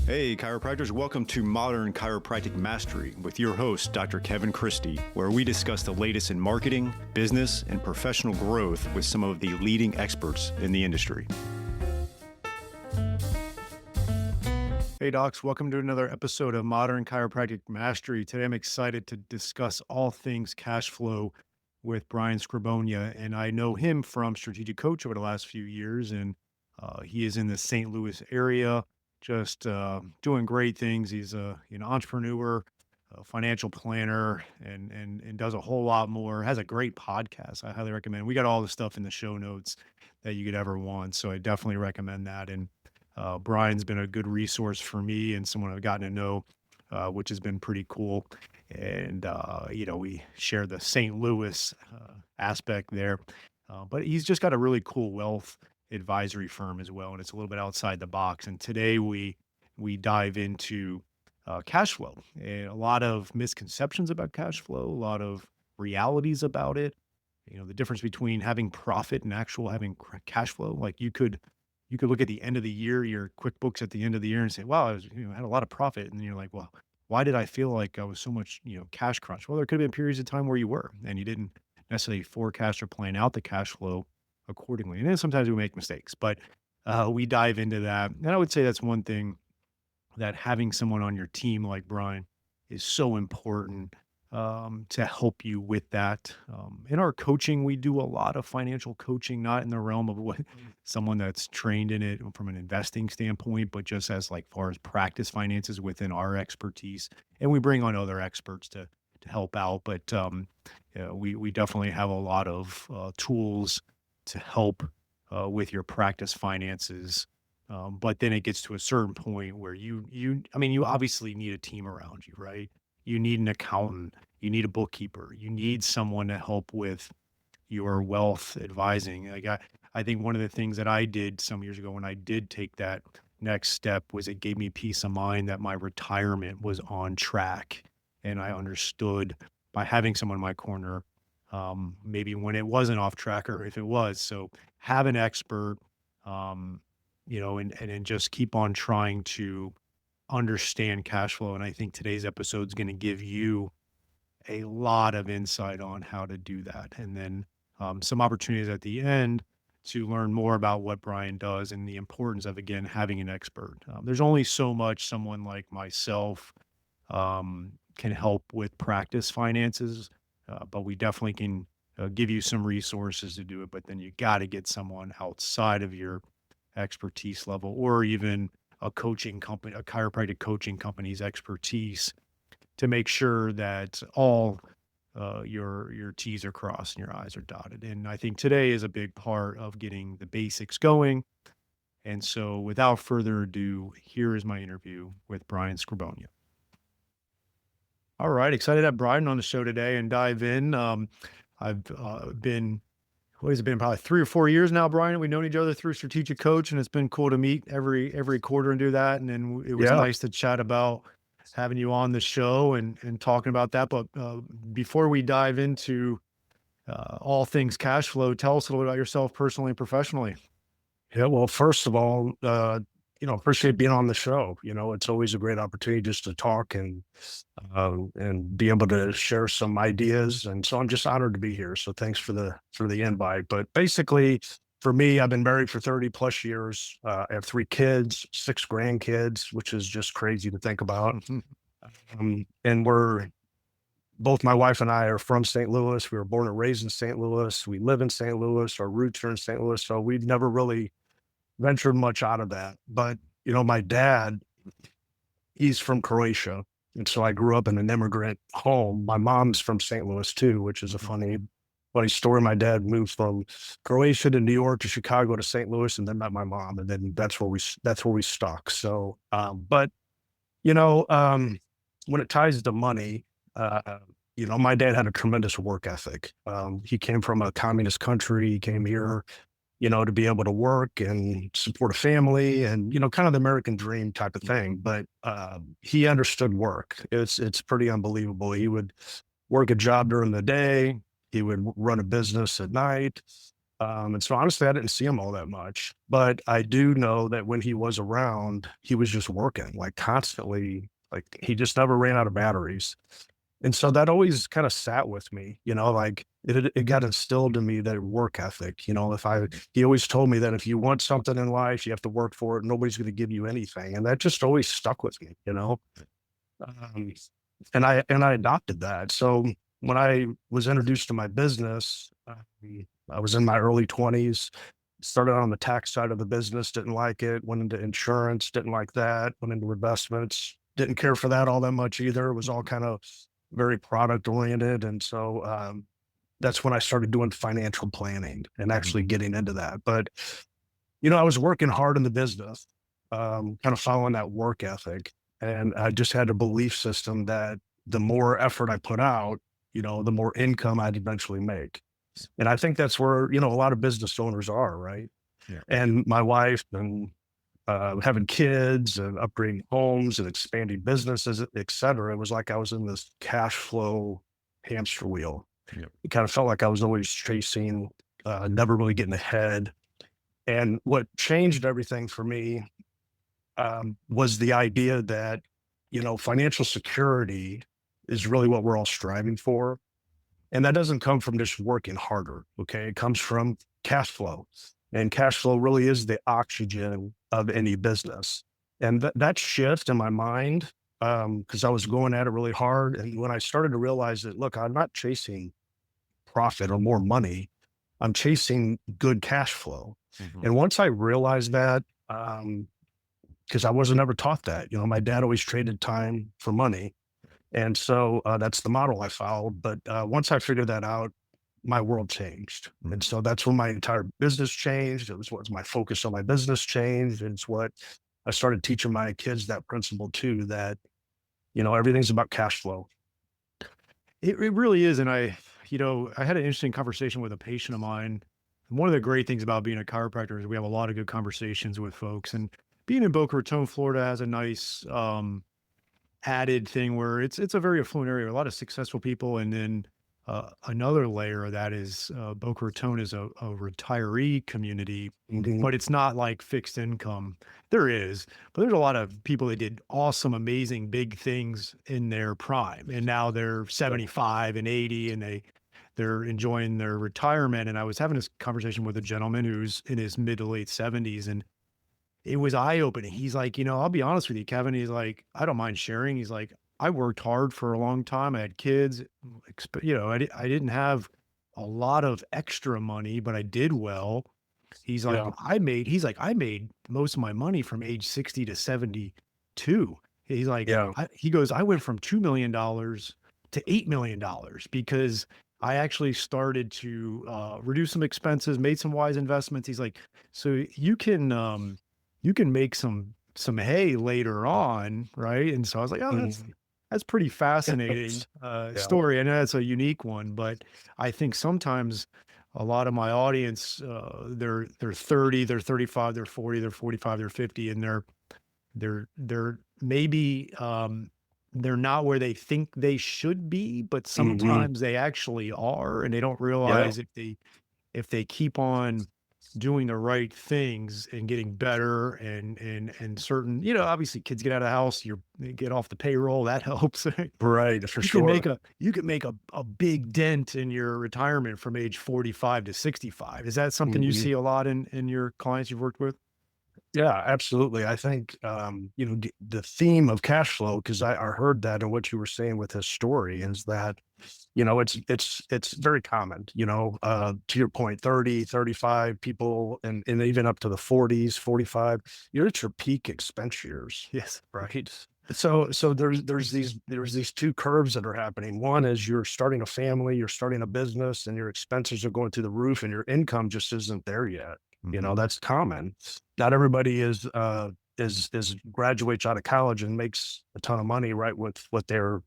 Hey, chiropractors, welcome to Modern Chiropractic Mastery with your host, Dr. Kevin Christie, where we discuss the latest in marketing, business, and professional growth with some of the leading experts in the industry. Hey, docs, welcome to another episode of Modern Chiropractic Mastery. Today, I'm excited to discuss all things cash flow with Brian Skrobonja, and I know him from Strategic Coach over the last few years, and he is in the St. Louis area, just doing great things. He's an entrepreneur, a financial planner, and does a whole lot more. Has a great podcast. I highly recommend. We got all the stuff in the show notes that you could ever want, so I definitely recommend that. And Brian's been a good resource for me and someone I've gotten to know, which has been pretty cool. And we share the St. Louis aspect there, but he's just got a really cool wealth advisory firm as well, and it's a little bit outside the box. And today we dive into cash flow, and a lot of misconceptions about cash flow, a lot of realities about it. The difference between having profit and actual having cash flow. Like you could look at the end of the year, your QuickBooks at the end of the year, and say, "Wow, I had a lot of profit." And you're like, "Well, why did I feel like I was so much, cash crunch?" Well, there could have been periods of time where you were, and you didn't necessarily forecast or plan out the cash flow accordingly. And then sometimes we make mistakes, but we dive into that. And I would say that's one thing that having someone on your team like Brian is so important to help you with that. In our coaching, we do a lot of financial coaching, not in the realm of what someone that's trained in it from an investing standpoint, but just as like far as practice finances within our expertise. And we bring on other experts to help out. But we definitely have a lot of tools to help with your practice finances. But then it gets to a certain point where you obviously need a team around you, right? You need an accountant, you need a bookkeeper, you need someone to help with your wealth advising. Like I think one of the things that I did some years ago when I did take that next step was it gave me peace of mind that my retirement was on track. And I understood by having someone in my corner, maybe when it wasn't off track or if it was. So have an expert, um, and just keep on trying to understand cash flow. And I think today's episode is going to give you a lot of insight on how to do that. And then some opportunities at the end to learn more about what Brian does and the importance of, again, having an expert. There's only so much someone like myself can help with practice finances, but we definitely can give you some resources to do it. But then you got to get someone outside of your expertise level, or even a coaching company, a chiropractic coaching company's expertise, to make sure that all your T's are crossed and your I's are dotted. And I think today is a big part of getting the basics going. And so without further ado, here is my interview with Brian Skrobonja. All right, excited to have Brian on the show today and dive in. I've been, what has it been, probably 3 or 4 years now, Brian? We've known each other through Strategic Coach, and it's been cool to meet every quarter and do that. And then it was Yeah. nice to chat about having you on the show and talking about that. But before we dive into all things cash flow, tell us a little bit about yourself personally and professionally. Yeah. Well, first of all, appreciate being on the show. It's always a great opportunity just to talk and be able to share some ideas. And so I'm just honored to be here. So thanks for the invite. But basically, for me, I've been married for 30 plus years. I have 3 kids, 6 grandkids, which is just crazy to think about. And both my wife and I are from St. Louis. We were born and raised in St. Louis. We live in St. Louis. Our roots are in St. Louis. So we've never really ventured much out of that. But, my dad, he's from Croatia. And so I grew up in an immigrant home. My mom's from St. Louis too, which is a funny story. My dad moved from Croatia to New York to Chicago to St. Louis, and then met my mom. And then that's where we stuck. So, but, when it ties to money, my dad had a tremendous work ethic. He came from a communist country. He came here, to be able to work and support a family and, kind of the American dream type of thing. But he understood work. It's pretty unbelievable. He would work a job during the day. He would run a business at night. And so honestly, I didn't see him all that much, but I do know that when he was around, he was just working like constantly. Like he just never ran out of batteries. And so that always kind of sat with me, like it got instilled in me that work ethic, he always told me that if you want something in life, you have to work for it. Nobody's going to give you anything. And that just always stuck with me. Um, and I adopted that. So when I was introduced to my business, I was in my early 20s, started on the tax side of the business, didn't like it, went into insurance, didn't like that, went into investments, didn't care for that all that much either. It was all kind of very product oriented. And so that's when I started doing financial planning and actually getting into that. But, I was working hard in the business, kind of following that work ethic. And I just had a belief system that the more effort I put out, the more income I'd eventually make. And I think that's where, a lot of business owners are, right? Yeah. And my wife and having kids and upgrading homes and expanding businesses, et cetera. It was like I was in this cash flow hamster wheel. Yeah. It kind of felt like I was always chasing, never really getting ahead. And what changed everything for me was the idea that, financial security is really what we're all striving for. And that doesn't come from just working harder. Okay. It comes from cash flow. And cash flow really is the oxygen of any business. And that shift in my mind, because I was going at it really hard. And when I started to realize that, look, I'm not chasing profit or more money, I'm chasing good cash flow. Mhm. And once I realized that, because I wasn't ever taught that, my dad always traded time for money. And so that's the model I followed. But once I figured that out, my world changed. And so that's when my entire business changed. It was what my focus on my business changed. And it's what I started teaching my kids that principle too, that, everything's about cash flow. It really is, and I had an interesting conversation with a patient of mine. And one of the great things about being a chiropractor is we have a lot of good conversations with folks, and being in Boca Raton, Florida has a nice, added thing where it's a very affluent area, a lot of successful people, and then, another layer of that is, Boca Raton is a retiree community, Mhm. but it's not like fixed income. There is, but there's a lot of people that did awesome, amazing, big things in their prime, and now they're 75 and 80, and they're enjoying their retirement. And I was having this conversation with a gentleman who's in his mid to late 70s, and it was eye-opening. He's like, I'll be honest with you, Kevin." He's like, "I don't mind sharing." He's like, "I worked hard for a long time. I had kids, I didn't have a lot of extra money, but I did well." Yeah. He's like, "I made most of my money from age 60 to 72." He's like, Yeah. he goes, "I went from $2 million to $8 million because I actually started to reduce some expenses, made some wise investments." He's like, "So you can make some hay later on, right?" And so I was like, "Oh, Mhm. that's pretty fascinating, Yeah. story." I know that's a unique one, but I think sometimes a lot of my audience, they're 30, they're 35, they're 40, they're 45, they're 50, and they're maybe, they're not where they think they should be, but Mhm. sometimes they actually are, and they don't Yeah. realize if they keep on doing the right things and getting better and certain, obviously kids get out of the house, they get off the payroll, that helps. Right. For sure. You can make a big dent in your retirement from age 45 to 65. Is that something you Mhm. see a lot in your clients you've worked with? Yeah, absolutely. I think, the theme of cash flow, because I heard that in what you were saying with his story is that, it's very common, to your point, 30, 35 people and even up to the 40s, 45, you're at your peak expense years, Yes. right? So there's these two curves that are happening. One is you're starting a family, you're starting a business, and your expenses are going through the roof, and your income just isn't there yet. Mhm. That's common. Not everybody is graduates out of college and makes a ton of money, right, with what they're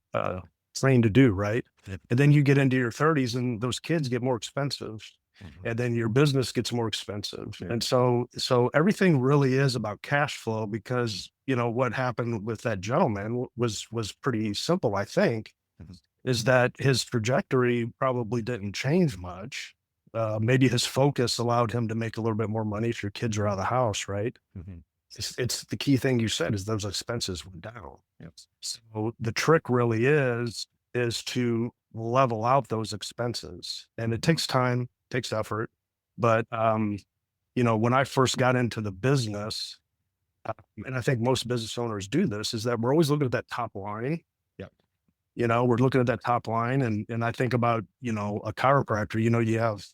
trained to do, right? Yep. And then you get into your 30s and those kids get more expensive. Mhm. And then your business gets more expensive. Yeah. And so everything really is about cash flow because, what happened with that gentleman was pretty simple, I think, Mhm. is that his trajectory probably didn't change much. maybe his focus allowed him to make a little bit more money if your kids are out of the house, right? Mhm. It's the key thing you said is those expenses went down. Yes. So the trick really is to level out those expenses, and it takes time, takes effort. But when I first got into the business, and I think most business owners do this, is that we're always looking at that top line. Yep. We're looking at that top line, and I think about a chiropractor. You have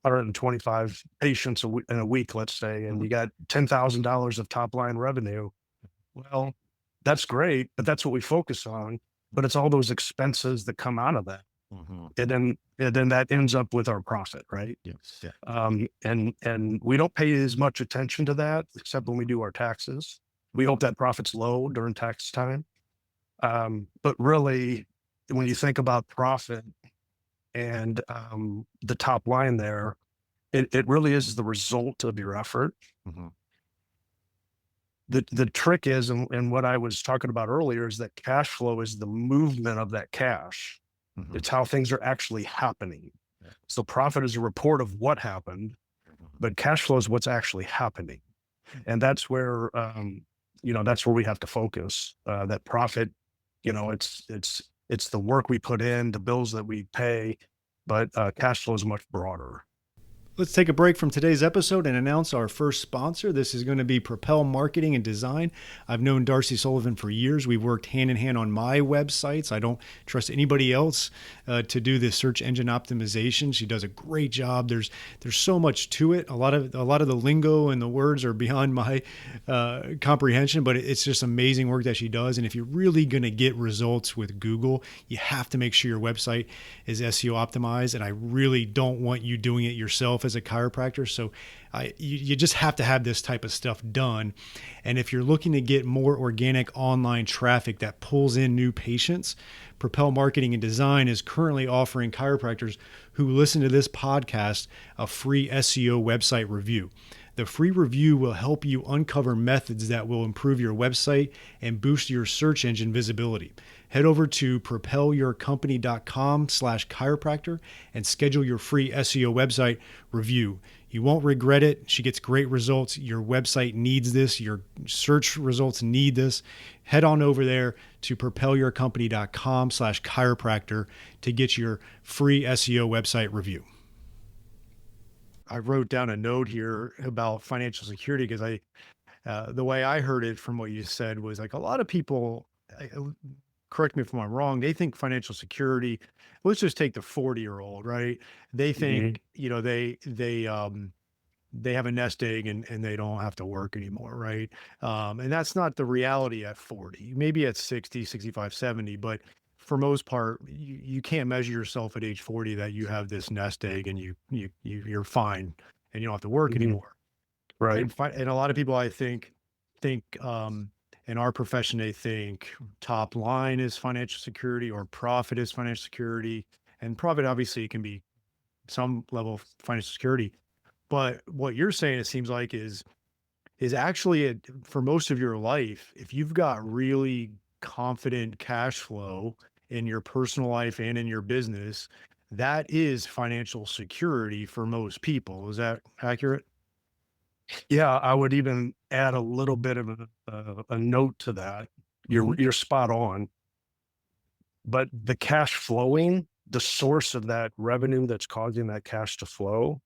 125 patients in a week, let's say, and Mhm. you got $10,000 of top line revenue. Well, that's great, but that's what we focus on. But it's all those expenses that come out of that. Mhm. And then that ends up with our profit, right? Yes. Yeah. And we don't pay as much attention to that except when we do our taxes. We hope that profit's low during tax time. But really, when you think about profit and the top line there, it really is the result of your effort. Mhm. The trick is, and what I was talking about earlier, is that cash flow is the movement of that cash. Mhm. It's how things are actually happening. Yeah. So profit is a report of what happened, Mhm. but cash flow is what's actually happening. And that's where we have to focus. That profit, it's the work we put in, the bills that we pay, but cash flow is much broader. Let's take a break from today's episode and announce our first sponsor. This is going to be Propel Marketing and Design. I've known Darcy Sullivan for years. We've worked hand in hand on my websites. I don't trust anybody else to do the search engine optimization. She does a great job. There's so much to it. A lot of the lingo and the words are beyond my comprehension, but it's just amazing work that she does. And if you're really going to get results with Google, you have to make sure your website is SEO optimized. And I really don't want you doing it yourself as a chiropractor. So you just have to have this type of stuff done. And if you're looking to get more organic online traffic that pulls in new patients, Propel Marketing and Design is currently offering chiropractors who listen to this podcast a free SEO website review. The free review will help you uncover methods that will improve your website and boost your search engine visibility. Head over to propelyourcompany.com/chiropractor and schedule your free SEO website review. You won't regret it. She gets great results. Your website needs this. Your search results need this. Head on over there to propelyourcompany.com/chiropractor to get your free SEO website review. I wrote down a note here about financial security because the way I heard it from what you said was like a lot of people, correct me if I'm wrong, they think financial security, let's just take the 40-year-old, right? They Mhm. think, they have a nest egg and they don't have to work anymore, right? And that's not the reality at 40, maybe at 60, 65, 70, but for most part, you can't measure yourself at age 40 that you have this nest egg and you're fine and you don't have to work Mhm. anymore. Right. And a lot of people I think in our profession, they think top line is financial security or profit is financial security. And profit obviously can be some level of financial security. But what you're saying, it seems like, is actually for most of your life, if you've got really confident cash flow in your personal life and in your business, that is financial security for most people. Is that accurate? Yeah, I would even add a little bit of a note to that. Hmm. You're spot on, but the cash flowing, the source of that revenue that's causing that cash to flow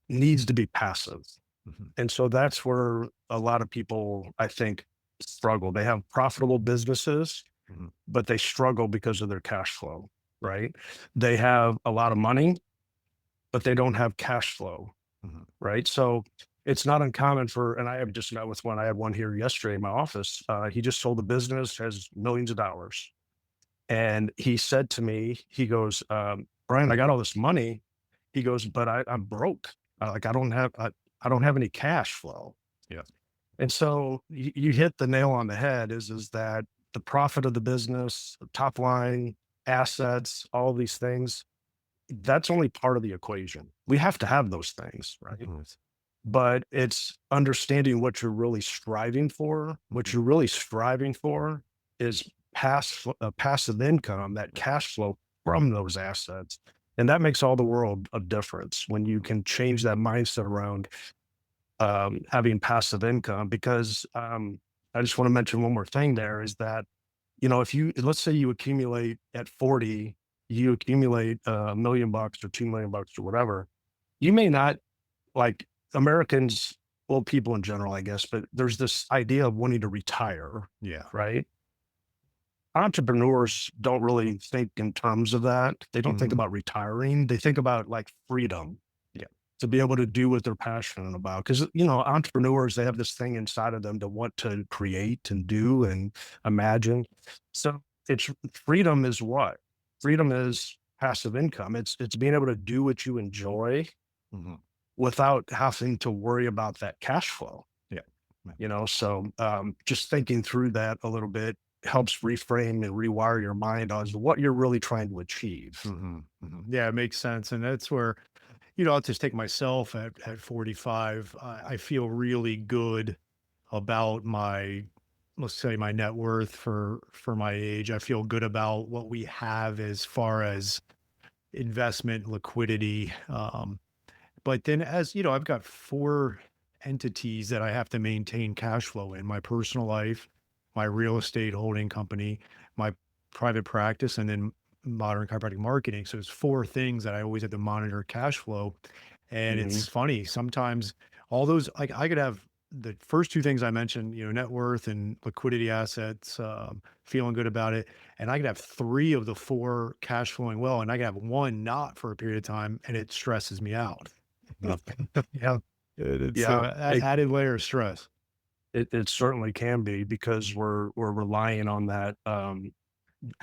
needs to be passive. Hmm. And so that's where a lot of people, I think, struggle. They have profitable businesses, Hmm. but they struggle because of their cash flow, right? They have a lot of money, but they don't have cash flow, Hmm. right? So it's not uncommon and I have just met with one. I had one here yesterday in my office. He just sold a business, has millions of dollars. And he said to me, he goes, Brian, I got all this money. He goes, but I'm broke. I don't have any cash flow. Yeah. And so you hit the nail on the head is that the profit of the business, the top line, assets, all these things, that's only part of the equation. We have to have those things, right? Mhm. But it's understanding what you're really striving for. What Mhm. you're really striving for is passive income, that cash flow from those assets. And that makes all the world of difference when you can change that mindset around having passive income. Because I just want to mention one more thing there is that, if let's say you accumulate at 40, you accumulate $1 million or $2 million or whatever, you may not like Americans, well, people in general, I guess, but there's this idea of wanting to retire, Yeah. right? Entrepreneurs don't really think in terms of that. They don't think Mhm. about retiring. They think about like freedom Yeah. to be able to do what they're passionate about. Because, entrepreneurs, they have this thing inside of them to want to create and do and imagine. So it's freedom is what? Freedom is passive income. It's being able to do what you enjoy Mhm. without having to worry about that cash flow. Yeah. Yeah. So just thinking through that a little bit helps reframe and rewire your mind on what you're really trying to achieve. Mhm. Mhm. Yeah, it makes sense, and that's where, I'll just take myself at 45. I feel really good about my, let's say, my net worth for my age. I feel good about what we have as far as investment liquidity. But then, as you know, I've got four entities that I have to maintain cash flow in: my personal life, my real estate holding company, my private practice, and then modern chiropractic marketing. So it's four things that I always have to monitor cash flow. And Hmm. it's funny, sometimes all those, like, I could have the first two things I mentioned, net worth and liquidity assets, feeling good about it. And I could have three of the four cash flowing well, and I could have one not for a period of time, and it stresses me out. Yeah, It's yeah. added layer of stress. It certainly can be because we're relying on that.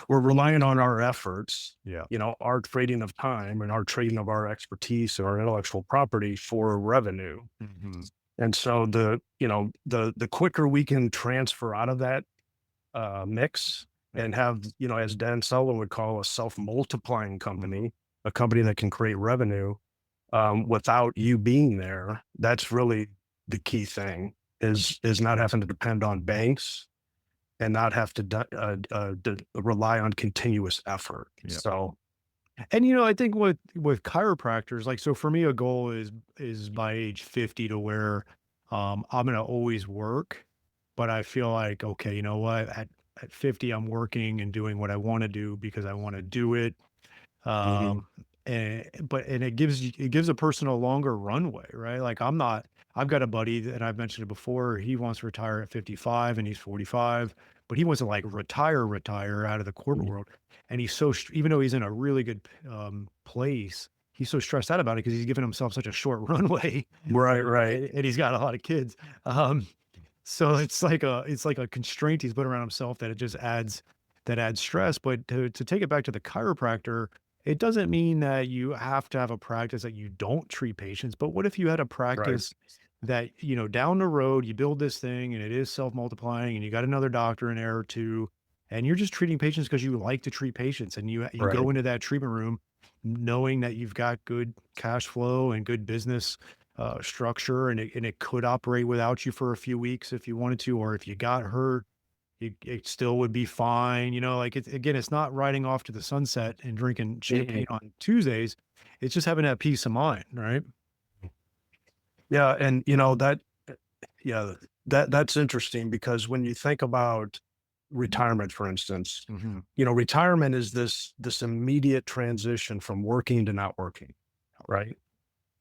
We're relying on our efforts, Yeah. our trading of time and our trading of our expertise and our intellectual property for revenue. Mhm. And so the quicker we can transfer out of that mix Yeah. and have, as Dan Sullivan would call a self-multiplying Mhm. company, a company that can create revenue without you being there, that's really the key thing is not having to depend on banks and not have to rely on continuous effort. Yeah. So, And, I think with chiropractors, like, so for me, a goal is by age 50 to where, I'm gonna always work, but I feel like, okay, you know what? At 50, I'm working and doing what I wanna do because I wanna do it. mhm, And it gives a person a longer runway, right? Like, I've got a buddy and I've mentioned it before. He wants to retire at 55 and he's 45, but he wants to, like, retire out of the corporate mhm. world. And even though he's in a really good place, he's so stressed out about it because he's given himself such a short runway, Right, right. and he's got a lot of kids. Um, so it's like a constraint he's put around himself that it just adds stress. But to take it back to the chiropractor, it doesn't mean that you have to have a practice that you don't treat patients. But what if you had a Right. practice that, down the road you build this thing and it is self-multiplying and you got another doctor in there or two, and you're just treating patients because you like to treat patients, and you Right. go into that treatment room knowing that you've got good cash flow and good business structure, and it could operate without you for a few weeks if you wanted to, or if you got hurt, it still would be fine. Like, it's not riding off to the sunset and drinking Mhm. champagne on Tuesdays. It's just having that peace of mind, right? Yeah, and yeah, that's interesting because when you think about retirement, for instance, Hmm. retirement is this immediate transition from working to not working, right?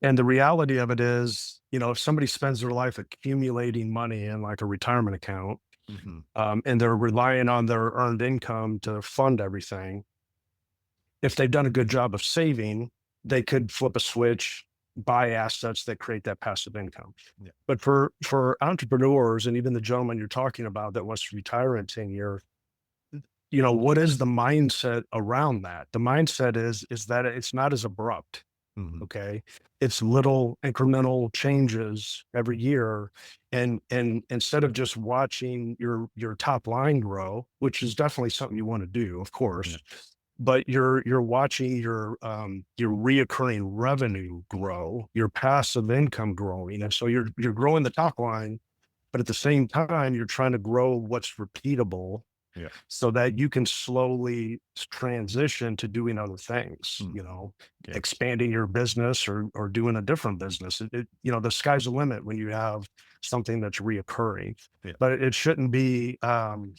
And the reality of it is, if somebody spends their life accumulating money in like a retirement account, Hmm. and they're relying on their earned income to fund everything, if they've done a good job of saving, they could flip a switch, buy assets that create that passive income. Yeah. But for entrepreneurs and even the gentleman you're talking about that wants to retire in 10 years, what is the mindset around that? The mindset is that it's not as abrupt. Hmm. Okay. It's little incremental changes every year. And instead of just watching your top line grow, which is definitely something you want to do, of Yeah. course, but you're watching your reoccurring revenue grow, your passive income growing. And so you're growing the top line, but at the same time, you're trying to grow what's repeatable. Yeah. so that you can slowly transition to doing other things, Mm. Yeah. expanding your business or doing a different business. The sky's the limit when you have something that's reoccurring, Yeah. but it shouldn't be, the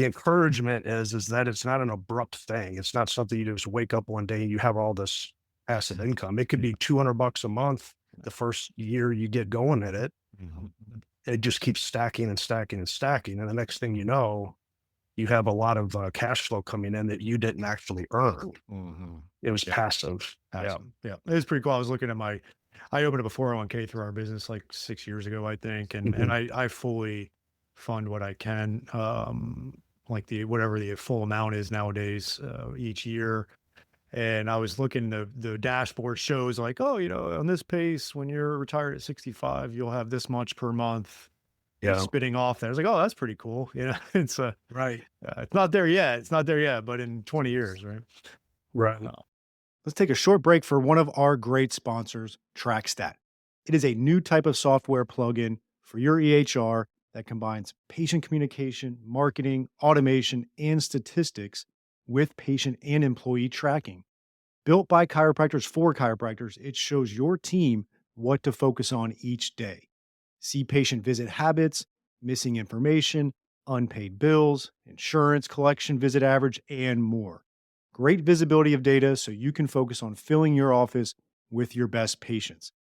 encouragement is that it's not an abrupt thing. It's not something you just wake up one day and you have all this passive income. It could Yeah. be $200 a month the first year you get going at it. Mhm. It just keeps stacking and stacking and stacking. And the next thing you know, you have a lot of cash flow coming in that you didn't actually earn. Mhm. It was Yeah. passive. Yeah. Awesome. Yeah. It was pretty cool. I was looking at I opened up a 401k through our business like 6 years ago, I think. And Mhm. I fully fund what I can, like whatever the full amount is nowadays, each year. And I was looking, the dashboard shows like, oh, on this pace, when you're retired at 65, you'll have this much per month Yeah. spitting off there. I was like, oh, that's pretty cool. Right. It's not there yet. It's not there yet, but in 20 years, right? Right. Let's take a short break for one of our great sponsors, TrackStat. It is a new type of software plugin for your EHR that combines patient communication, marketing, automation, and statistics with patient and employee tracking. Built by chiropractors for chiropractors, it shows your team what to focus on each day. See patient visit habits, missing information, unpaid bills, insurance collection visit average, and more. Great visibility of data so you can focus on filling your office with your best patients.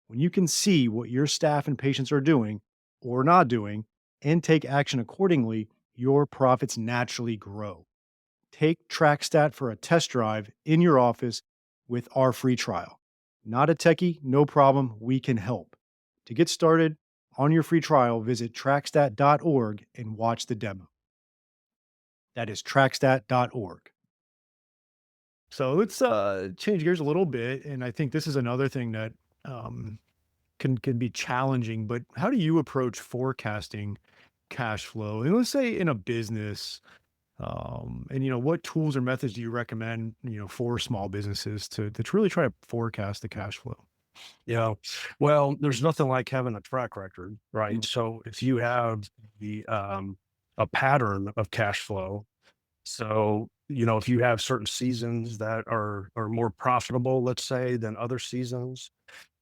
When you can see what your staff and patients are doing or not doing and take action accordingly, your profits naturally grow. Take TrackStat for a test drive in your office with our free trial. Not a techie, no problem, we can help. To get started on your free trial, visit trackstat.org and watch the demo. That is trackstat.org. So let's change gears a little bit, and I think this is another thing that um, can be challenging. But how do you approach forecasting cash flow? And let's say in a business, and what tools or methods do you recommend, for small businesses to really try to forecast the cash flow? Yeah. Well, there's nothing like having a track record, right? Mm. So if you have the a pattern of cash flow, so if you have certain seasons that are more profitable, let's say, than other seasons,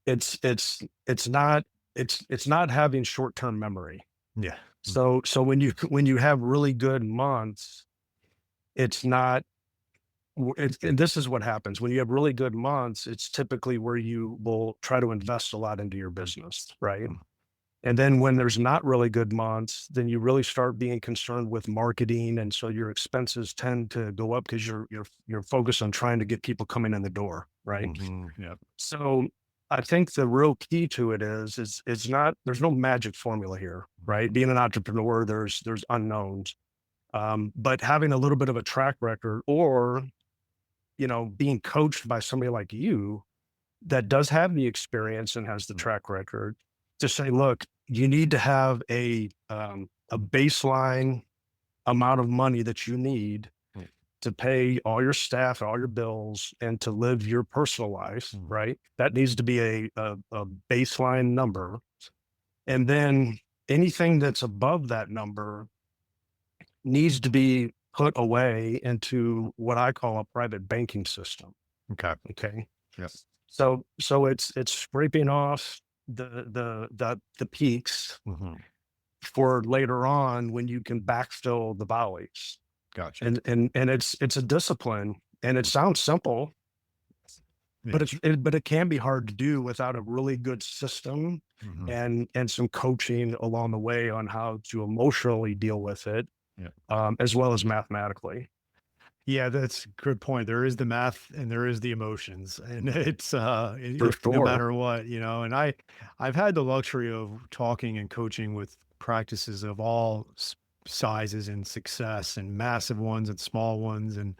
it's not it's not having short-term memory. Yeah. Mm. So when you have really good months, it's not and this is what happens when you have really good months. It's typically where you will try to invest a lot into your business, right? Mm. And then when there's not really good months, then you really start being concerned with marketing, and so your expenses tend to go up because you're focused on trying to get people coming in the door, right? Mhm. Yeah. So I think the real key to it is it's not there's no magic formula here, right? Being an entrepreneur, there's unknowns, but having a little bit of a track record, or being coached by somebody like you that does have the experience and has the Mm. track record to say, look, you need to have a baseline amount of money that you need Mm. to pay all your staff, all your bills, and to live your personal life, Mm. right? That needs to be a baseline number. And then anything that's above that number needs to be put away into what I call a private banking system. Okay. Okay. Yep. So it's scraping off the peaks Mhm. for later on when you can backfill the valleys. Gotcha. And it's a discipline, and it sounds simple, Yeah. but it can be hard to do without a really good system Mhm. and some coaching along the way on how to emotionally deal with it, Yeah. as well as mathematically. Yeah, that's a good point. There is the math and there is the emotions, and it's For no sure. matter what, and I've had the luxury of talking and coaching with practices of all sizes and success, and massive ones and small ones, and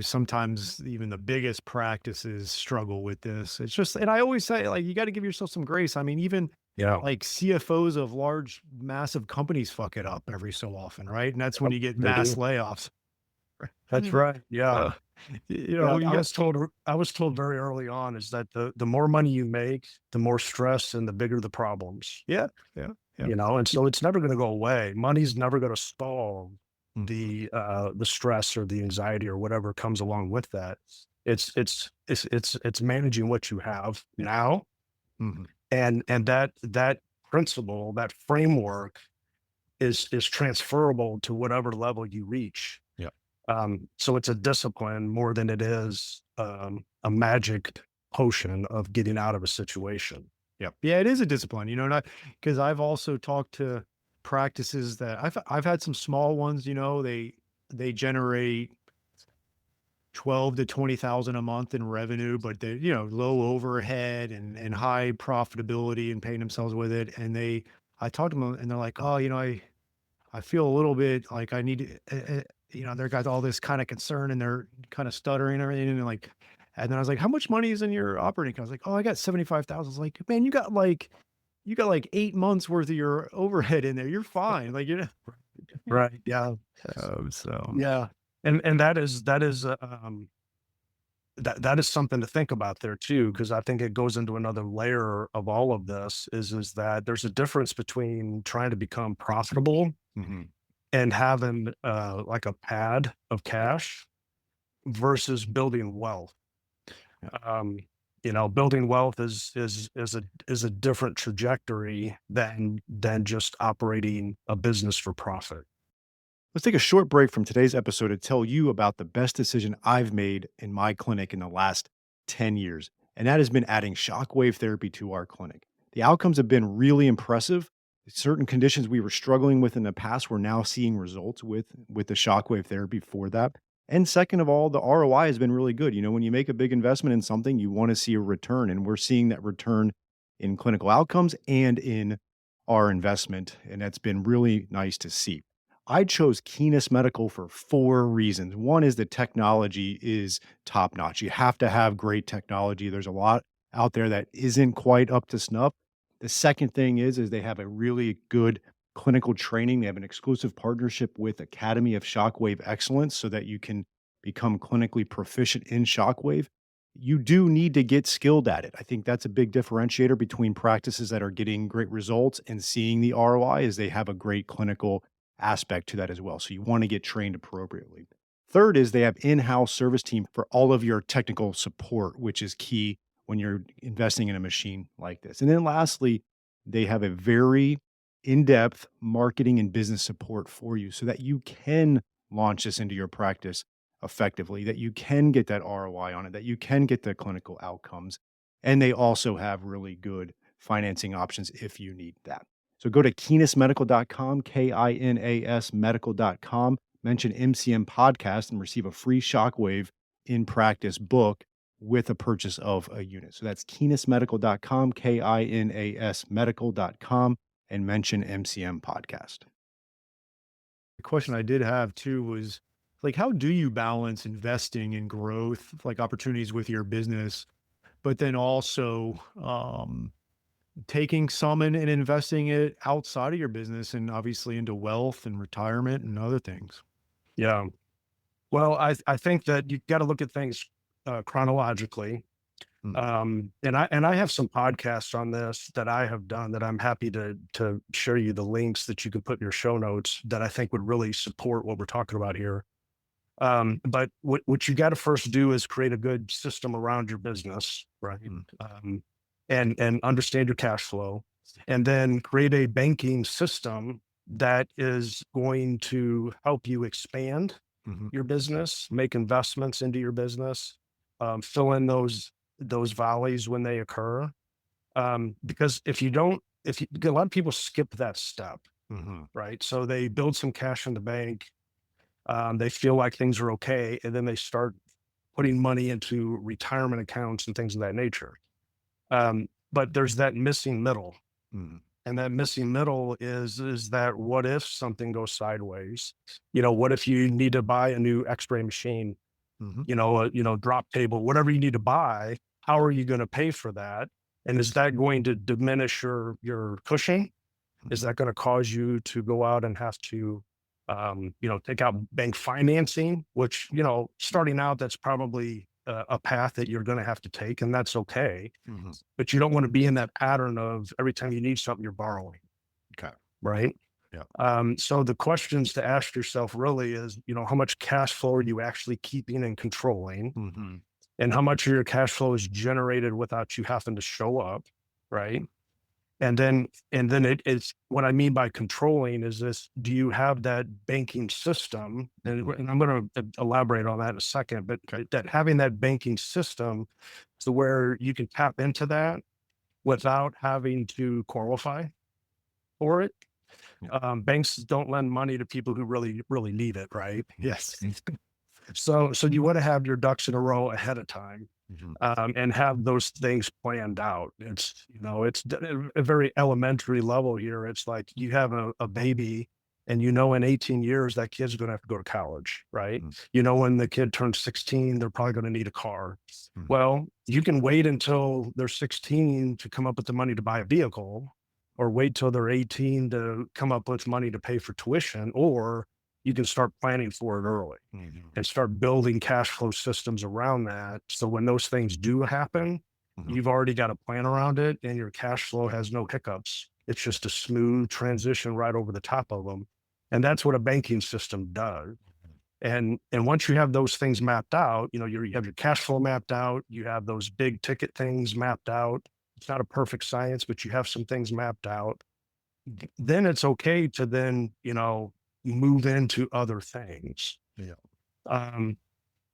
sometimes even the biggest practices struggle with this. It's just, and I always say, like, you got to give yourself some grace. I mean, even Yeah. like CFOs of large, massive companies fuck it up every so often, right? And that's when Yep, you get they mass do. layoffs. That's right. Yeah. Uh, Yeah, you I got was told very early on is that the more money you make, the more stress and the bigger the problems. yeah, yeah. Yeah. and so it's never going to go away. Money's never going to solve Mhm. the stress or the anxiety or whatever comes along with that. It's managing what you have now, Mhm. and that principle, that framework is transferable to whatever level you reach. Yeah. So it's a discipline more than it is a magic potion of getting out of a situation. Yep. Yeah, it is a discipline, not because I've also talked to practices that I've had some small ones, they generate 12 to 20,000 a month in revenue, but they, low overhead and high profitability and paying themselves with it. And I talked to them and they're like, oh, I feel a little bit like I need to, they've got all this kind of concern and they're kind of stuttering and everything. And then I was like, how much money is in your operating account? I was like, oh, I got 75,000. I was like, man, you got like 8 months worth of your overhead in there. You're fine. Like, Right. Yeah. so Yeah. And that is something to think about there too, because I think it goes into another layer of all of this is that there's a difference between trying to become profitable mhm. and having like a pad of cash versus building wealth. Yeah. Um, building wealth is a different trajectory than just operating a business for profit. Let's take a short break from today's episode to tell you about the best decision I've made in my clinic in the last 10 years, and that has been adding shockwave therapy to our clinic. The outcomes have been really impressive. Certain conditions we were struggling with in the past, we're now seeing results with the shockwave therapy for that. And second of all, the ROI has been really good. When you make a big investment in something, you want to see a return, and we're seeing that return in clinical outcomes and in our investment, and that's been really nice to see. I chose Keenest Medical for 4 reasons. One is the technology is top notch. You have to have great technology. There's a lot out there that isn't quite up to snuff. The second thing is they have a really good clinical training. They have an exclusive partnership with Academy of Shockwave Excellence so that you can become clinically proficient in shockwave. You do need to get skilled at it. I think that's a big differentiator between practices that are getting great results and seeing the ROI is they have a great clinical aspect to that as well. So you want to get trained appropriately. Third is they have in-house service team for all of your technical support, which is key when you're investing in a machine like this. And then lastly, they have a very in-depth marketing and business support for you so that you can launch this into your practice effectively, that you can get that ROI on it, that you can get the clinical outcomes. And they also have really good financing options if you need that. So go to kinasmedical.com, KINAS medical.com, mention MCM podcast and receive a free shockwave in practice book with a purchase of a unit. So that's kinasmedical.com, KINAS medical.com, and mention MCM podcast. The question I did have too was like, how do you balance investing in growth, like opportunities with your business, but then also, taking some and investing it outside of your business and obviously into wealth and retirement and other things. Yeah. Well, I think that you got to look at things chronologically. Mm, And I have some podcasts on this that I have done that I'm happy to share you the links that you can put in your show notes that I think would really support what we're talking about here. But what you got to first do is create a good system around your business, right? mm, And understand your cash flow, and then create a banking system that is going to help you expand mhm, your business, make investments into your business, fill in those valleys when they occur. Because if you don't, if you, a lot of people skip that step, mhm, right? So they build some cash in the bank, they feel like things are okay, and then they start putting money into retirement accounts and things of that nature. But there's that missing middle, mhm, and that missing middle is that what if something goes sideways? What if you need to buy a new X-ray machine? mhm, Drop table, whatever you need to buy. How are you going to pay for that? And is that going to diminish your cushion? Is mhm, that going to cause you to go out and have to, take out bank financing, which, starting out, that's probably a path that you're going to have to take, and that's okay. mhm. But you don't want to be in that pattern of every time you need something, you're borrowing. Okay. right? Yeah. So the questions to ask yourself really is, how much cash flow are you actually keeping and controlling? Hmm. And how much of your cash flow is generated without you having to show up, right? And then it's what I mean by controlling is this: do you have that banking system? And, Hmm. and I'm going to elaborate on that in a second, but Okay. that having that banking system to where you can tap into that without having to qualify for it. Yeah. Banks don't lend money to people who really, really need it, right? Yes. So you want to have your ducks in a row ahead of time, Hmm. and have those things planned out. It's a very elementary level here. It's like you have a baby, and in 18 years that kid's going to have to go to college, right? When the kid turns 16, they're probably going to need a car. Hmm. Well, you can wait until they're 16 to come up with the money to buy a vehicle, or wait till they're 18 to come up with money to pay for tuition, or you can start planning for it early Hmm. and start building cash flow systems around that. So when those things do happen, Hmm. you've already got a plan around it and your cash flow has no hiccups. It's just a smooth transition right over the top of them. And that's what a banking system does. And once you have those things mapped out, you have your cash flow mapped out, you have those big ticket things mapped out. It's not a perfect science, but you have some things mapped out. Then it's okay to then, move into other things. Yeah. Um,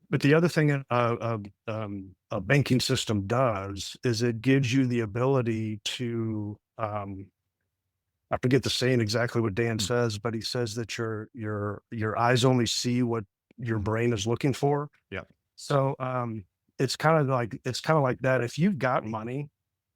but the other thing a banking system does is it gives you the ability to, I forget the saying exactly what Dan says, but he says that your eyes only see what your Mm-hmm. brain is looking for. Yeah. So it's kind of like that. If you've got money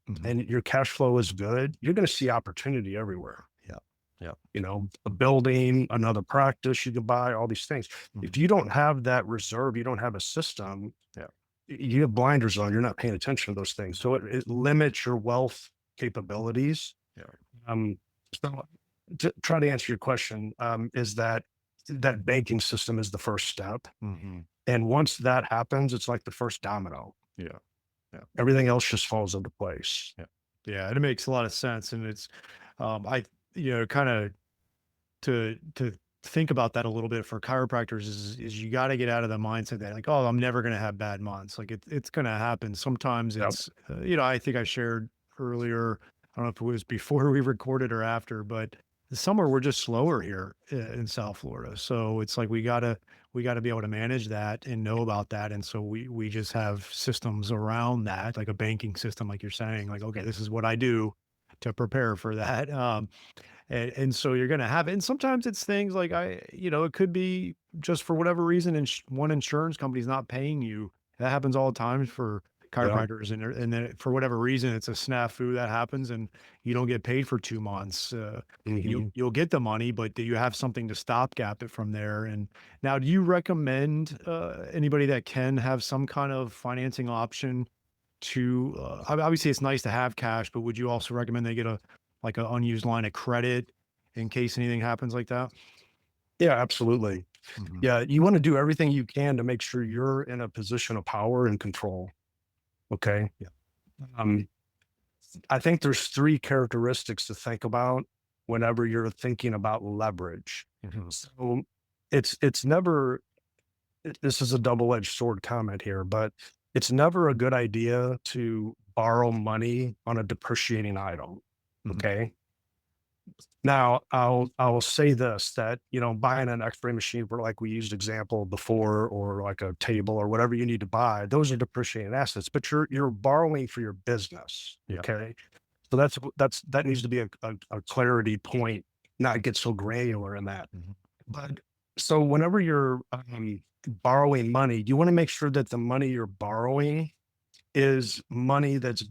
Hmm. and your cash flow is good, you're going to see opportunity everywhere. Yeah. Yeah. A building, another practice you can buy, all these things. Hmm. If you don't have that reserve, you don't have a system, Yeah. you have blinders on, you're not paying attention to those things. So it limits your wealth capabilities. Yeah. Um, so to try to answer your question, is that banking system is the first step. Hmm. And once that happens, it's like the first domino. Yeah. Yeah. Everything else just falls into place. Yeah. Yeah. And it makes a lot of sense. And it's, I, kind of to think about that a little bit for chiropractors is you got to get out of the mindset that like, oh, I'm never going to have bad months. Like it's going to happen. Sometimes Yep. it's, I think I shared earlier, I don't know if it was before we recorded or after, but the summer we're just slower here in South Florida. So it's like we got to be able to manage that and know about that. And so we just have systems around that, like a banking system, like you're saying, like, okay, this is what I do to prepare for that. And so you're gonna have it, and sometimes it's things like it could be just for whatever reason, one insurance company's not paying you. That happens all the time for Yep. chiropractors, and then for whatever reason, it's a snafu that happens, and you don't get paid for 2 months. Mhm. You'll get the money, but do you have something to stopgap it from there? And now, do you recommend anybody that can have some kind of financing option to obviously it's nice to have cash, but would you also recommend they get a like an unused line of credit in case anything happens like that? Yeah, absolutely. Mhm. Yeah, you want to do everything you can to make sure you're in a position of power and control. Okay. Yeah. Um, I think there's three characteristics to think about whenever you're thinking about leverage. Mhm. So it's never this is a double-edged sword comment here, but it's never a good idea to borrow money on a depreciating item. Mhm. Okay. Now, I'll say this, that, buying an X-ray machine for like we used example before, or like a table or whatever you need to buy, those are depreciating assets, but you're borrowing for your business. Yeah. Okay. So that needs to be a clarity point, not get so granular in that. Mhm. But so whenever you're borrowing money, you want to make sure that the money you're borrowing is money that's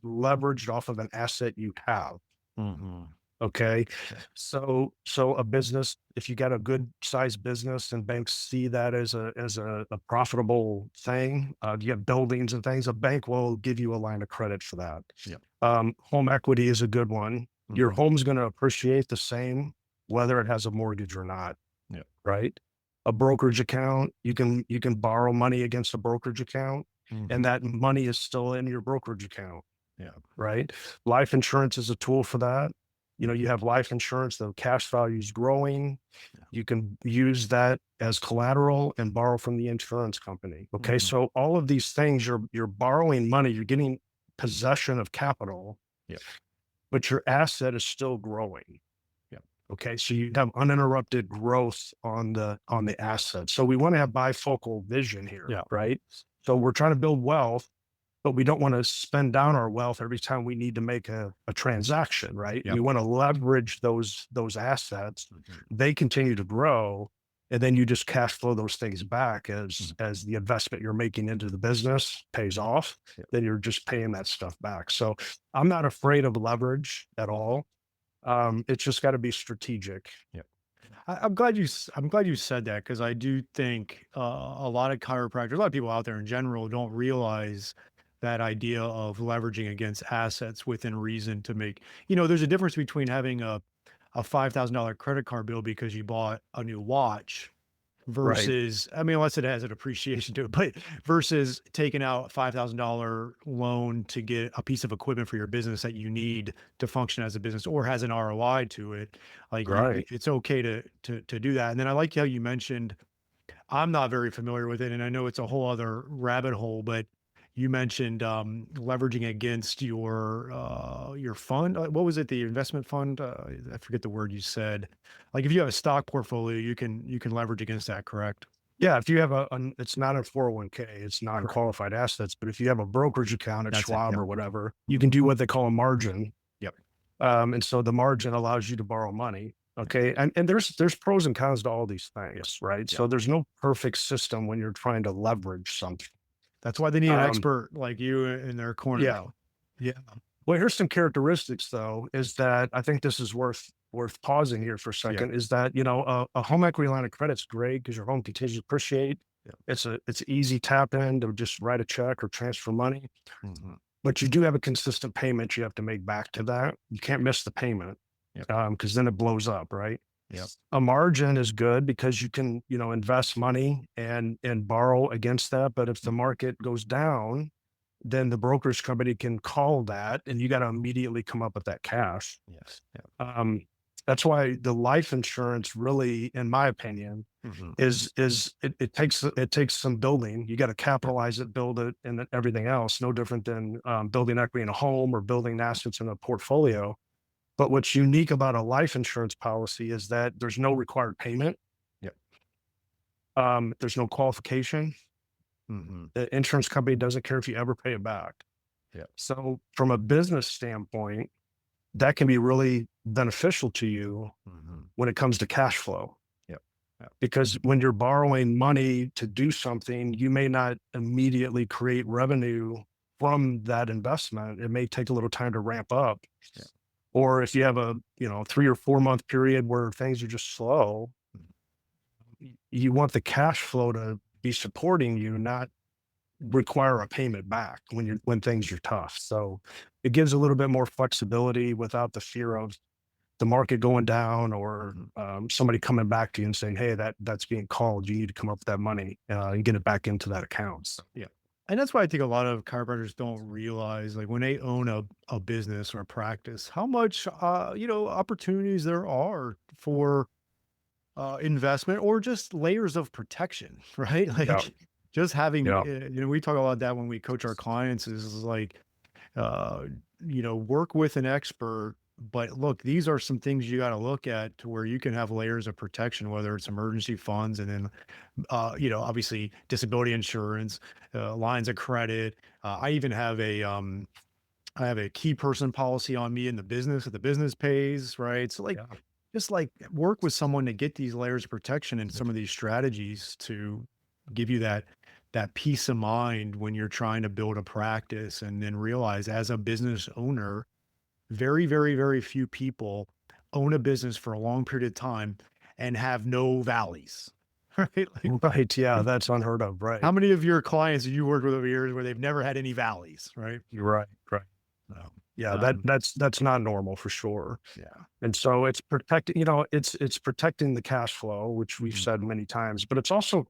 leveraged off of an asset you have. Mhm. Okay. Okay. So a business, if you got a good sized business and banks see that as a profitable thing, you have buildings and things, a bank will give you a line of credit for that. Yeah. Home equity is a good one. Your Mhm. home's going to appreciate the same whether it has a mortgage or not, Yeah. right? A brokerage account, you can borrow money against a brokerage account, and Mhm. that money is still in your brokerage account, Yeah. right? Life insurance is a tool for that. You have life insurance, the cash value is growing. You can use that as collateral and borrow from the insurance company. Okay. Mhm. So all of these things, you're borrowing money, you're getting possession of capital, Yep. but your asset is still growing. Yep. Okay. So you have uninterrupted growth on the asset. So we want to have bifocal vision here, Yeah. right? So we're trying to build wealth, but we don't want to spend down our wealth every time we need to make a transaction, right? Yep. We want to leverage those assets. Mhm. They continue to grow, and then you just cash flow those things back Mhm. as the investment you're making into the business pays off. Yep. Then you're just paying that stuff back. So I'm not afraid of leverage at all. It's just got to be strategic. Yep. I'm glad you said that because I do think a lot of chiropractors, a lot of people out there in general, don't realize that idea of leveraging against assets within reason to make. There's a difference between having a $5,000 credit card bill because you bought a new watch Right. versus, I mean, unless it has an appreciation to it, but versus taking out a $5,000 loan to get a piece of equipment for your business that you need to function as a business or has an ROI to it. Like Right. it's okay to do that. And then I like how you mentioned, I'm not very familiar with it, and I know it's a whole other rabbit hole, but you mentioned leveraging against your fund. What was it? The investment fund? I forget the word you said. Like if you have a stock portfolio, you can leverage against that, correct? Yeah, if you have it's not a 401k, it's Correct. non-qualified assets, but if you have a brokerage account at That's it. Schwab Yep. or whatever, you can do what they call a margin. Yep. And so the margin allows you to borrow money. Okay. And there's pros and cons to all these Yep. things, right? Yep. So there's no perfect system when you're trying to leverage something. That's why they need an Um, expert like you in their corner. yeah. Yeah. Well, here's some characteristics though, is that I think this is worth pausing here for a Yeah. second, is that a home equity line of credit's great because your home continues to appreciate. Yeah. It's easy tap in to just write a check or transfer money. Hmm. But you do have a consistent payment you have to make back to that. You can't miss the payment, Yep. because then it blows up, right? Yep. A margin is good because you can, invest money and borrow against that. But if the market goes down, then the brokerage company can call that, and you got to immediately come up with that cash. Yes. Yep. Um, that's why the life insurance really, in my opinion, Hmm. it takes some building. You got to Yep. capitalize it, build it, and then everything else. No different than building equity in a home or building assets in a portfolio. But what's unique about a life insurance policy is that there's no required payment. Yep. There's no qualification. Hmm. The insurance company doesn't care if you ever pay it back. Yep. So, from a business standpoint, that can be really beneficial to you Hmm. when it comes to cash flow. Yep. Yep. Because when you're borrowing money to do something, you may not immediately create revenue from that investment. It may take a little time to ramp up. Yeah. Or if you have a 3 or 4 month period where things are just slow, Mhm. you want the cash flow to be supporting you, not require a payment back when things are tough. So it gives a little bit more flexibility without the fear of the market going down or Mhm. somebody coming back to you and saying, "Hey, that's being called. You need to come up with that money and get it back into that account." So, Yeah. And that's why I think a lot of chiropractors don't realize, like when they own a business or a practice, how much, opportunities there are for investment or just layers of protection, right? yeah, Like just having, yeah, we talk about that when we coach our clients is like, uh, work with an expert. But look, these are some things you got to look at to where you can have layers of protection, whether it's emergency funds and then obviously disability insurance, lines of credit. I even have I have a key person policy on me in the business that the business pays, right? So like, yeah. just like work with someone to get these layers of protection and some of these strategies to give you that peace of mind when you're trying to build a practice and then realize as a business owner, very, very, very few people own a business for a long period of time and have no valleys, right? Like Right. Yeah, that's unheard of. how Right. many of your clients have you worked with over years where they've never had any valleys, right? You're right. Right. No. Yeah, Um, that's not normal for sure. yeah. And so it's protecting, it's protecting the cash flow, which we've Mhm. said many times, but it's also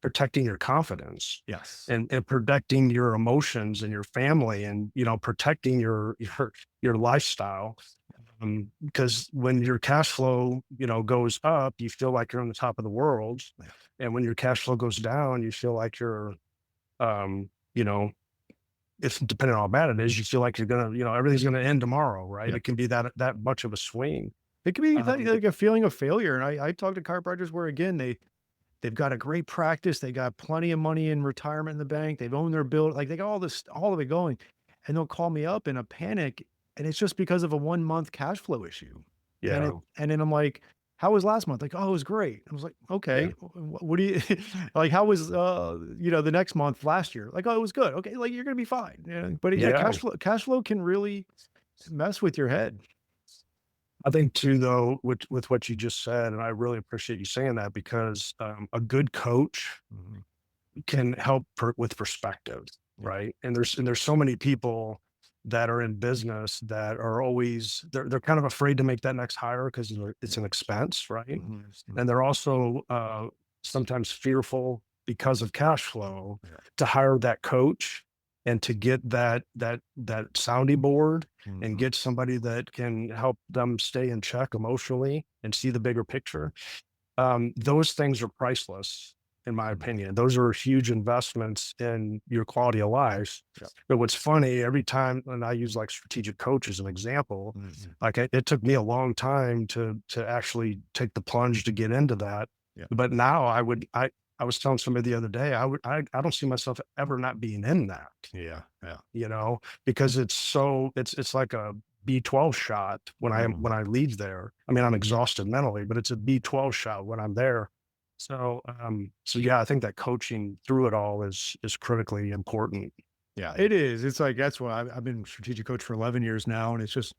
protecting your confidence Yes. and protecting your emotions and your family and protecting your lifestyle. Because when your cash flow, goes up, you feel like you're on the top of the world. Yeah. And when your cash flow goes down, you feel like you're, um, you know, if depending on how bad it is, you feel like you're gonna, everything's gonna end tomorrow, right? Yeah. It can be that much of a swing. It could be Um, like a feeling of failure. And I talk to chiropractors where again, they've got a great practice. They got plenty of money in retirement in the bank. They've owned their build. Like they got all of it going. And they'll call me up in a panic. And it's just because of a 1 month cash flow issue. yeah, And then I'm like, how was last month? Like, oh, it was great. I was like, yeah, okay, what do you like? How was, the next month last year? Like, oh, it was good. Okay. Like you're going to be fine. Yeah. But yeah, yeah. cash flow can really mess with your head. I think too, though, with what you just said, and I really appreciate you saying that because a good coach Mhm. can help with perspective, Yeah. right? And there's so many people that are in business that are always they're kind of afraid to make that next hire because it's an expense, right? Mhm. And they're also sometimes fearful because of cash flow Yeah. to hire that coach and to get that sounding board and Mhm. get somebody that can help them stay in check emotionally and see the bigger picture. Those things are priceless, in my Mhm. opinion. Those are huge investments in your quality of life. Yeah. But what's funny, every time, and I use like strategic coach as an example, Mhm. like it took me a long time to actually take the plunge to get into that. Yeah. But now I was telling somebody the other day, I don't see myself ever not being in that, Yeah. Yeah. because it's like a B12 shot Mhm. when I leave there. I mean, I'm exhausted mentally, but it's a B12 shot when I'm there. So yeah, I think that coaching through it all is critically important. Yeah, it is. It's like that's why I've been strategic coach for 11 years now, and it's just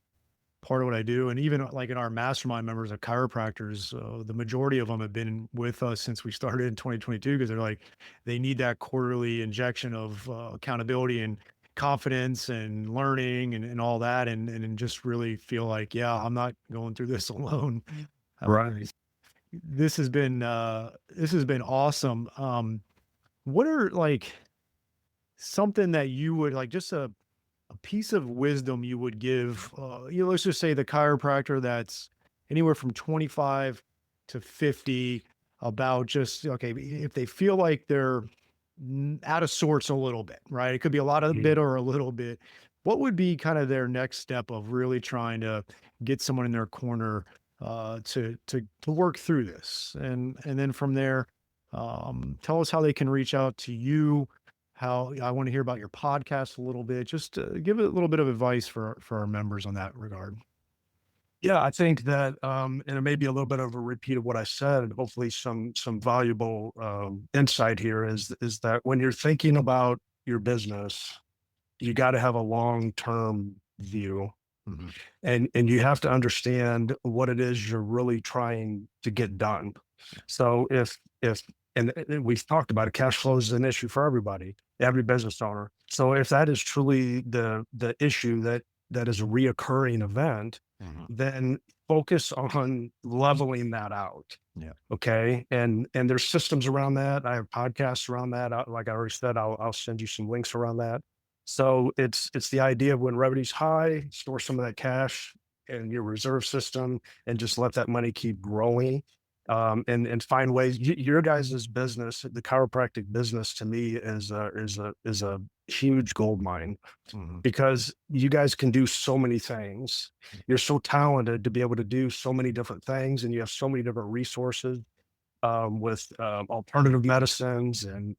part of what I do. And even like in our mastermind members of chiropractors, the majority of them have been with us since we started in 2022 because they're like they need that quarterly injection of accountability and confidence and learning and all that, and just really feel like, yeah, I'm not going through this alone. Uh, Right. this has been awesome. What are like something that you would like just a piece of wisdom you would give, let's just say the chiropractor that's anywhere from 25 to 50 about just, okay, if they feel like they're out of sorts a little bit, right? It could be a lot of Mhm. bit or a little bit. What would be kind of their next step of really trying to get someone in their corner to work through this, and then from there, tell us how they can reach out to you. How I want to hear about your podcast a little bit. Just give it a little bit of advice for our members on that regard. Yeah, I think that, and it may be a little bit of a repeat of what I said, and hopefully some valuable insight here is that when you're thinking about your business, you got to have a long term view, Mhm. and you have to understand what it is you're really trying to get done. So if and we've talked about it, cash flow is an issue for everybody, every business owner. So if that is truly the issue that is a reoccurring event, Mhm. then focus on leveling that out. Yeah. Okay. And there's systems around that. I have podcasts around that. Like I already said, I'll send you some links around that. So it's the idea of when revenue's high, store some of that cash in your reserve system and just let that money keep growing. And find ways. Your guys' business, the chiropractic business, to me is a huge gold mine Mhm. because you guys can do so many things. You're so talented to be able to do so many different things, and you have so many different resources with alternative medicines and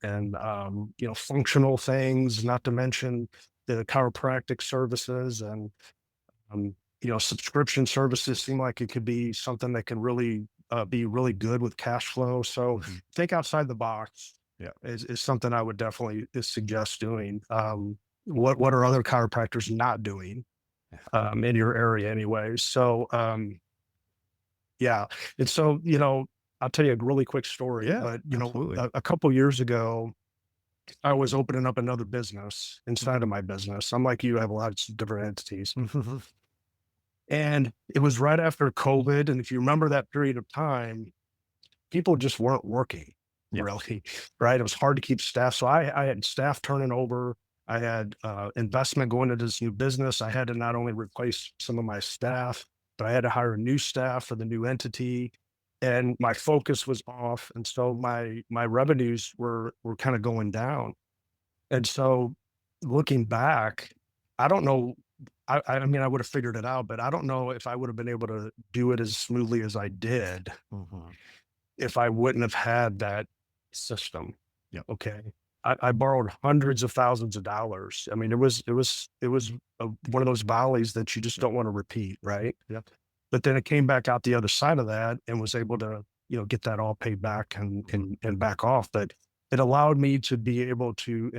functional things. Not to mention the chiropractic services and subscription services seem like it could be something that can really be really good with cash flow. So Mhm. think outside the box Yeah. is something I would definitely suggest doing. What are other chiropractors not doing Yeah. in your area anyway? So yeah, and so I'll tell you a really quick story, Yeah, but absolutely. a couple years ago, I was opening up another business inside of my business. I'm like you, I have a lot of different entities. Mhm. And it was right after COVID, and if you remember that period of time, people just weren't working Yeah. really, right? It was hard to keep staff. So I had staff turning over. I had investment going into this new business. I had to not only replace some of my staff, but I had to hire new staff for the new entity, and my focus was off, and so my revenues were kind of going down. And so looking back, I don't know. I mean, I would have figured it out, but I don't know if I would have been able to do it as smoothly as I did Mhm. if I wouldn't have had that system. Yep. Okay. I borrowed hundreds of thousands of dollars. I mean, it was one of those volleys that you just Yep. don't want to repeat, right? Yep. But then it came back out the other side of that and was able to, get that all paid back and Mhm. and back off. But it allowed me to be able to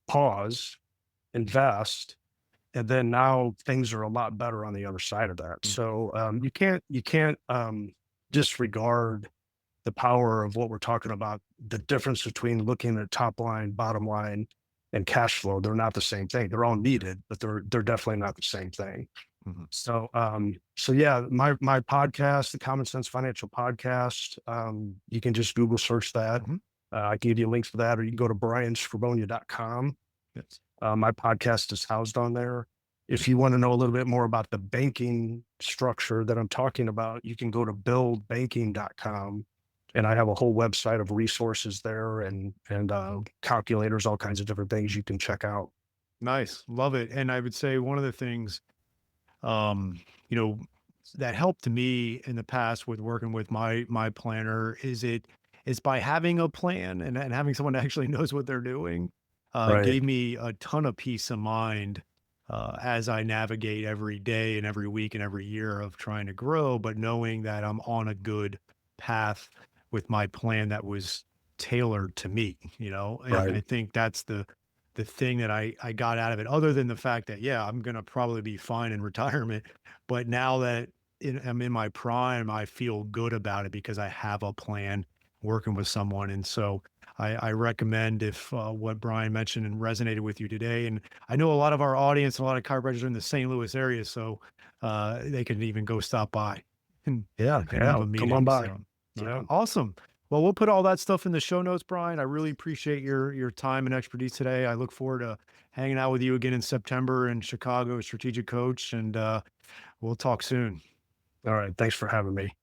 pause, invest, and then now things are a lot better on the other side of that. Mhm. So you can't disregard the power of what we're talking about. The difference between looking at top line, bottom line, and cash flow. They're not the same thing. They're all needed, but they're definitely not the same thing. Mhm. So yeah, my podcast, the Common Sense Financial Podcast, you can just Google search that. Mhm. I can give you a link for that, or you can go to brianskrobonja.com. Yes. My podcast is housed on there. If you want to know a little bit more about the banking structure that I'm talking about, you can go to buildbanking.com. And I have a whole website of resources there and calculators, all kinds of different things you can check out. Nice. Love it. And I would say one of the things, um, you know, that helped me in the past with working with my planner is by having a plan and having someone that actually knows what they're doing, Right. gave me a ton of peace of mind as I navigate every day and every week and every year of trying to grow, but knowing that I'm on a good path with my plan that was tailored to me, and I Right. think that's the thing that I got out of it, other than the fact that, yeah, I'm gonna probably be fine in retirement, but now that I'm in my prime, I feel good about it because I have a plan working with someone. And so I recommend if what Brian mentioned and resonated with you today, and I know a lot of our audience and a lot of chiropractors are in the St. Louis area, so they can even go stop by and, Yeah. and have Yeah. a Come on meeting. by. So Yeah. awesome. Well, we'll put all that stuff in the show notes, Brian. I really appreciate your time and expertise today. I look forward to hanging out with you again in September in Chicago, strategic coach, and we'll talk soon. All right. Thanks for having me.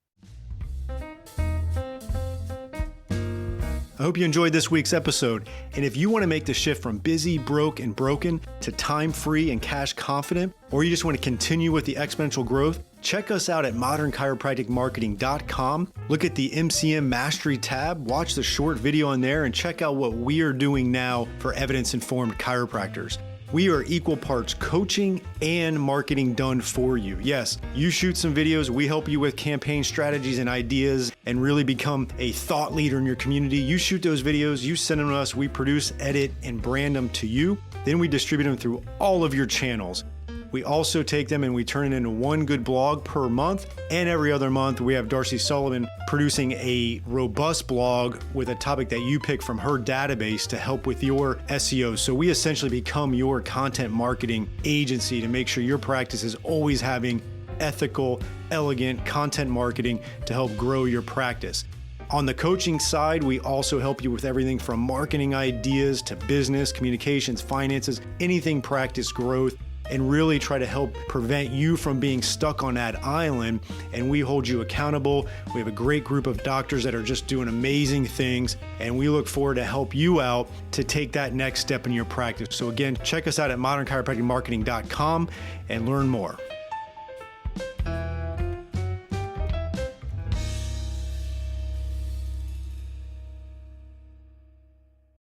I hope you enjoyed this week's episode. And if you want to make the shift from busy, broke, and broken to time free and cash confident, or you just want to continue with the exponential growth, check us out at modernchiropracticmarketing.com. Look at the MCM Mastery tab, watch the short video on there, and check out what we are doing now for evidence-informed chiropractors. We are equal parts coaching and marketing done for you. Yes, you shoot some videos, we help you with campaign strategies and ideas and really become a thought leader in your community. You shoot those videos, you send them to us, we produce, edit, and brand them to you. Then we distribute them through all of your channels. We also take them and we turn it into one good blog per month. And every other month, we have Darcy Sullivan producing a robust blog with a topic that you pick from her database to help with your SEO. So we essentially become your content marketing agency to make sure your practice is always having ethical, elegant content marketing to help grow your practice. On the coaching side, we also help you with everything from marketing ideas to business, communications, finances, anything practice growth, and really try to help prevent you from being stuck on that island. And we hold you accountable. We have a great group of doctors that are just doing amazing things, and we look forward to help you out to take that next step in your practice. So again, check us out at modernchiropracticmarketing.com and learn more.